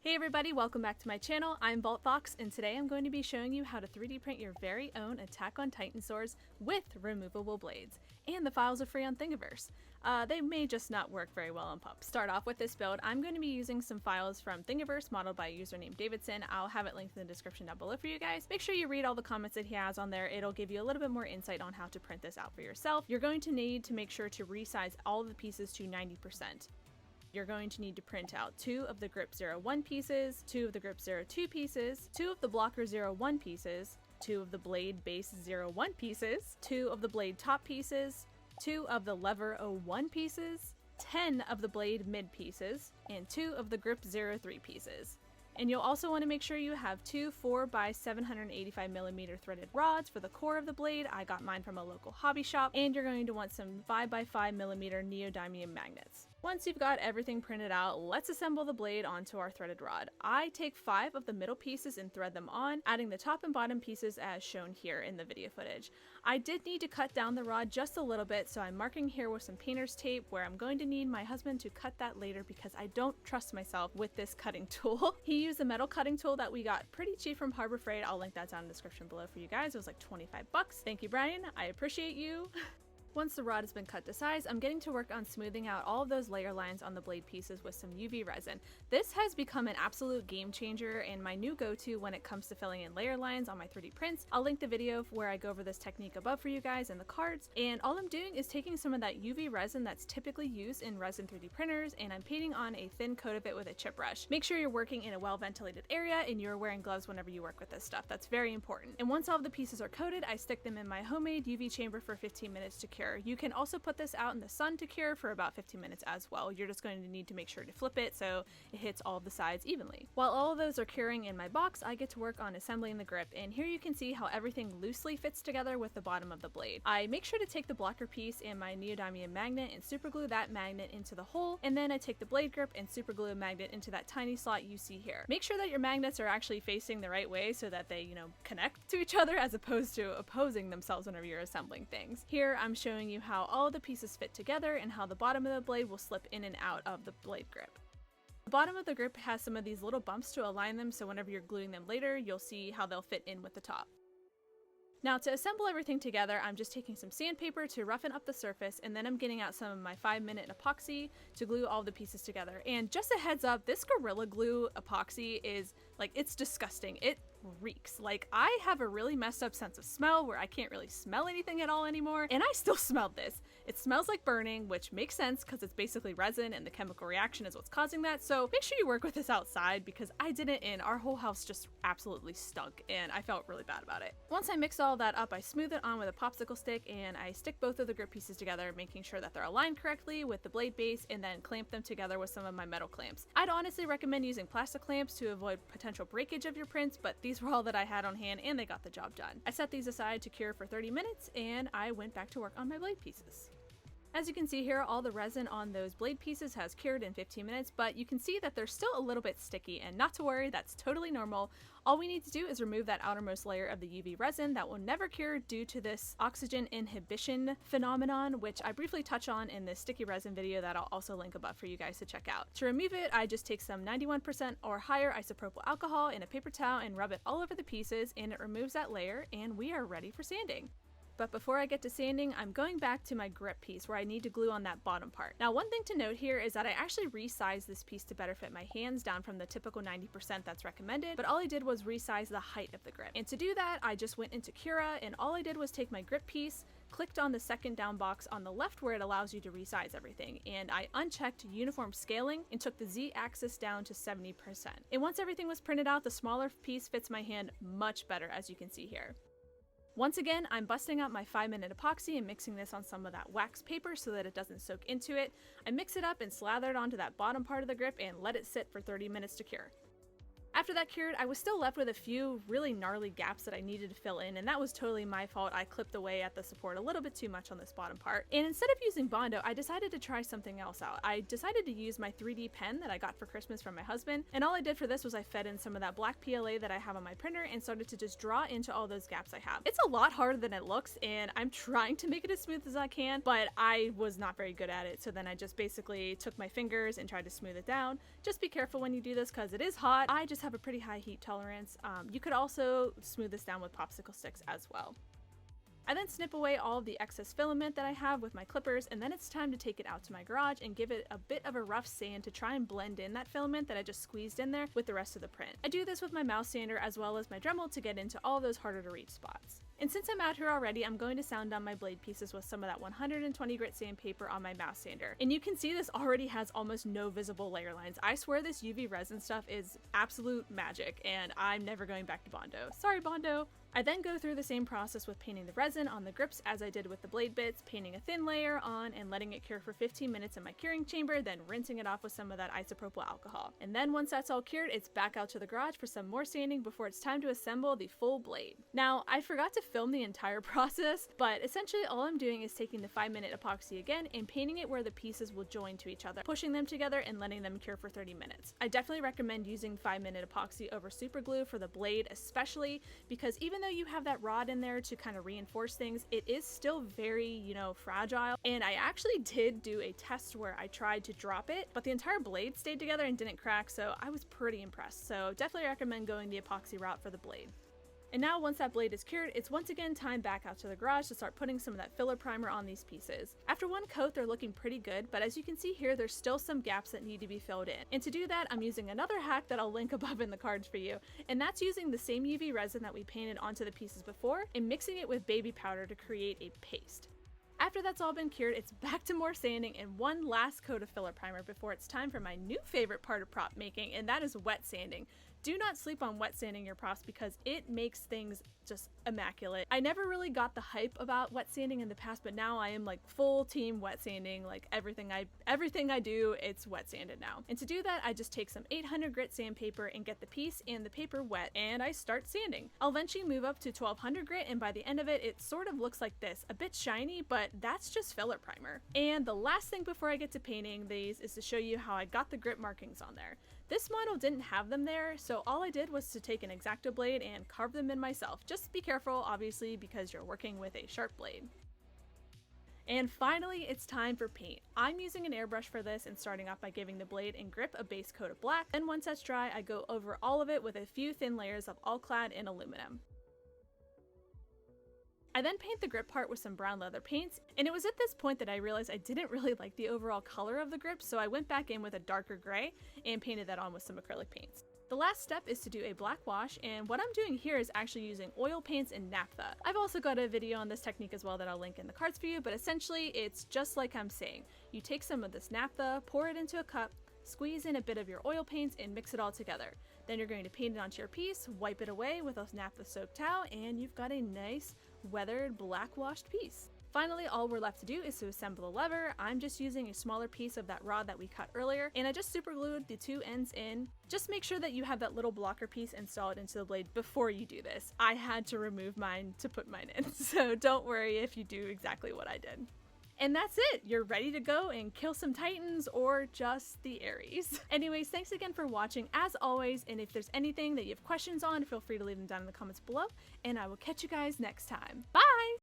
Hey everybody, welcome back to my channel. I'm VaultFox, and today I'm going to be showing you how to 3D print your very own Attack on Titan swords with removable blades. And the files are free on Thingiverse. They may just not work very well on Pup. Start off with this build, I'm going to be using some files from Thingiverse modeled by a user named Davidson. I'll have it linked in the description down below for you guys. Make sure you read all the comments that he has on there. It'll give you a little bit more insight on how to print this out for yourself. You're going to need to make sure to resize all of the pieces to 90%. You're going to need to print out 2 of the Grip 01 pieces, 2 of the Grip 02 pieces, 2 of the Blocker 01 pieces, 2 of the Blade Base 01 pieces, 2 of the Blade Top pieces, 2 of the Lever 01 pieces, 10 of the Blade Mid pieces, and 2 of the Grip 03 pieces. And you'll also want to make sure you have 2 4x785mm threaded rods for the core of the blade. I got mine from a local hobby shop. And you're going to want some 5x5mm neodymium magnets. Once you've got everything printed out, let's assemble the blade onto our threaded rod. I take 5 of the middle pieces and thread them on, adding the top and bottom pieces as shown here in the video footage. I did need to cut down the rod just a little bit, so I'm marking here with some painter's tape where I'm going to need my husband to cut that later because I don't trust myself with this cutting tool. He used a metal cutting tool that we got pretty cheap from Harbor Freight. I'll link that down in the description below for you guys. It was like 25 bucks. Thank you, Brian. I appreciate you. Once the rod has been cut to size, I'm getting to work on smoothing out all of those layer lines on the blade pieces with some UV resin. This has become an absolute game changer and my new go-to when it comes to filling in layer lines on my 3D prints. I'll link the video where I go over this technique above for you guys in the cards. And all I'm doing is taking some of that UV resin that's typically used in resin 3D printers, and I'm painting on a thin coat of it with a chip brush. Make sure you're working in a well-ventilated area and you're wearing gloves whenever you work with this stuff. That's very important. And once all of the pieces are coated, I stick them in my homemade UV chamber for 15 minutes to cure. You can also put this out in the sun to cure for about 15 minutes as well. You're just going to need to make sure to flip it so it hits all of the sides evenly. While all of those are curing in my box, I get to work on assembling the grip, and here you can see how everything loosely fits together with the bottom of the blade. I make sure to take the blocker piece and my neodymium magnet and super glue that magnet into the hole, and then I take the blade grip and super glue a magnet into that tiny slot you see here. Make sure that your magnets are actually facing the right way so that they, connect to each other as opposed to opposing themselves whenever you're assembling things. Here I'm showing you how all of the pieces fit together and how the bottom of the blade will slip in and out of the blade grip. The bottom of the grip has some of these little bumps to align them, so whenever you're gluing them later, you'll see how they'll fit in with the top. Now to assemble everything together, I'm just taking some sandpaper to roughen up the surface, and then I'm getting out some of my 5-minute epoxy to glue all the pieces together. And just a heads up, this Gorilla Glue epoxy is, it's disgusting. It reeks. I have a really messed up sense of smell where I can't really smell anything at all anymore, and I still smelled this. It smells like burning, which makes sense because it's basically resin and the chemical reaction is what's causing that, so make sure you work with this outside because I didn't, and our whole house just absolutely stunk and I felt really bad about it. Once I mix all that up, I smooth it on with a popsicle stick and I stick both of the grip pieces together, making sure that they're aligned correctly with the blade base, and then clamp them together with some of my metal clamps. I'd honestly recommend using plastic clamps to avoid potential breakage of your prints, but these were all that I had on hand and they got the job done. I set these aside to cure for 30 minutes and I went back to work on my blade pieces. As you can see here, all the resin on those blade pieces has cured in 15 minutes, but you can see that they're still a little bit sticky, and not to worry, that's totally normal. All we need to do is remove that outermost layer of the UV resin that will never cure due to this oxygen inhibition phenomenon, which I briefly touch on in this sticky resin video that I'll also link above for you guys to check out. To remove it, I just take some 91% or higher isopropyl alcohol in a paper towel and rub it all over the pieces, and it removes that layer, and we are ready for sanding. But before I get to sanding, I'm going back to my grip piece where I need to glue on that bottom part. Now, one thing to note here is that I actually resized this piece to better fit my hands down from the typical 90% that's recommended, but all I did was resize the height of the grip. And to do that, I just went into Cura, and all I did was take my grip piece, clicked on the second down box on the left where it allows you to resize everything, and I unchecked uniform scaling and took the Z-axis down to 70%. And once everything was printed out, the smaller piece fits my hand much better, as you can see here. Once again, I'm busting out my 5-minute epoxy and mixing this on some of that wax paper so that it doesn't soak into it. I mix it up and slather it onto that bottom part of the grip and let it sit for 30 minutes to cure. After that cured, I was still left with a few really gnarly gaps that I needed to fill in, and that was totally my fault. I clipped away at the support a little bit too much on this bottom part. And instead of using Bondo, I decided to try something else out. I decided to use my 3D pen that I got for Christmas from my husband, and all I did for this was I fed in some of that black PLA that I have on my printer and started to just draw into all those gaps I have. It's a lot harder than it looks, and I'm trying to make it as smooth as I can, but I was not very good at it, so then I just basically took my fingers and tried to smooth it down. Just be careful when you do this because it is hot. I just have a pretty high heat tolerance. You could also smooth this down with popsicle sticks as well. I then snip away all of the excess filament that I have with my clippers, and then it's time to take it out to my garage and give it a bit of a rough sand to try and blend in that filament that I just squeezed in there with the rest of the print. I do this with my mouse sander as well as my Dremel to get into all those harder to reach spots. And since I'm out here already, I'm going to sand down my blade pieces with some of that 120 grit sandpaper on my mouse sander. And you can see this already has almost no visible layer lines. I swear this UV resin stuff is absolute magic, and I'm never going back to Bondo. Sorry, Bondo! I then go through the same process with painting the resin on the grips as I did with the blade bits, painting a thin layer on and letting it cure for 15 minutes in my curing chamber, then rinsing it off with some of that isopropyl alcohol. And then once that's all cured, it's back out to the garage for some more sanding before it's time to assemble the full blade. Now, I forgot to film the entire process, but essentially all I'm doing is taking the 5-minute epoxy again and painting it where the pieces will join to each other, pushing them together and letting them cure for 30 minutes. I definitely recommend using 5-minute epoxy over super glue for the blade, especially because even though you have that rod in there to kind of reinforce things, it is still very, fragile. And I actually did do a test where I tried to drop it, but the entire blade stayed together and didn't crack, so I was pretty impressed. So definitely recommend going the epoxy route for the blade. And now once that blade is cured, it's once again time back out to the garage to start putting some of that filler primer on these pieces. After one coat, they're looking pretty good, but as you can see here, there's still some gaps that need to be filled in. And to do that, I'm using another hack that I'll link above in the cards for you, and that's using the same UV resin that we painted onto the pieces before and mixing it with baby powder to create a paste. After that's all been cured, it's back to more sanding and one last coat of filler primer before it's time for my new favorite part of prop making, and that is wet sanding. Do not sleep on wet sanding your props because it makes things just immaculate. I never really got the hype about wet sanding in the past, but now I am like full team wet sanding. Like everything I do, it's wet sanded now. And to do that, I just take some 800 grit sandpaper and get the piece and the paper wet, and I start sanding. I'll eventually move up to 1200 grit, and by the end of it, it sort of looks like this. A bit shiny, but that's just filler primer. And the last thing before I get to painting these is to show you how I got the grip markings on there. This model didn't have them there, so all I did was to take an X-Acto blade and carve them in myself. Just be careful, obviously, because you're working with a sharp blade. And finally, it's time for paint. I'm using an airbrush for this and starting off by giving the blade and grip a base coat of black. Then once that's dry, I go over all of it with a few thin layers of all clad in aluminum. I then paint the grip part with some brown leather paints, and it was at this point that I realized I didn't really like the overall color of the grip, so I went back in with a darker gray and painted that on with some acrylic paints. The last step is to do a black wash, and what I'm doing here is actually using oil paints and naphtha. I've also got a video on this technique as well that I'll link in the cards for you, but essentially it's just like I'm saying. You take some of this naphtha, pour it into a cup, squeeze in a bit of your oil paints, and mix it all together. Then you're going to paint it onto your piece, wipe it away with a naphtha soaked towel, and you've got a nice weathered black washed piece. Finally, all we're left to do is to assemble the lever. I'm just using a smaller piece of that rod that we cut earlier, and I just super glued the two ends in. Just make sure that you have that little blocker piece installed into the blade before you do this. I had to remove mine to put mine in, so don't worry if you do exactly what I did. And that's it! You're ready to go and kill some titans or just the Aries. Anyways, thanks again for watching as always, and if there's anything that you have questions on, feel free to leave them down in the comments below, and I will catch you guys next time. Bye!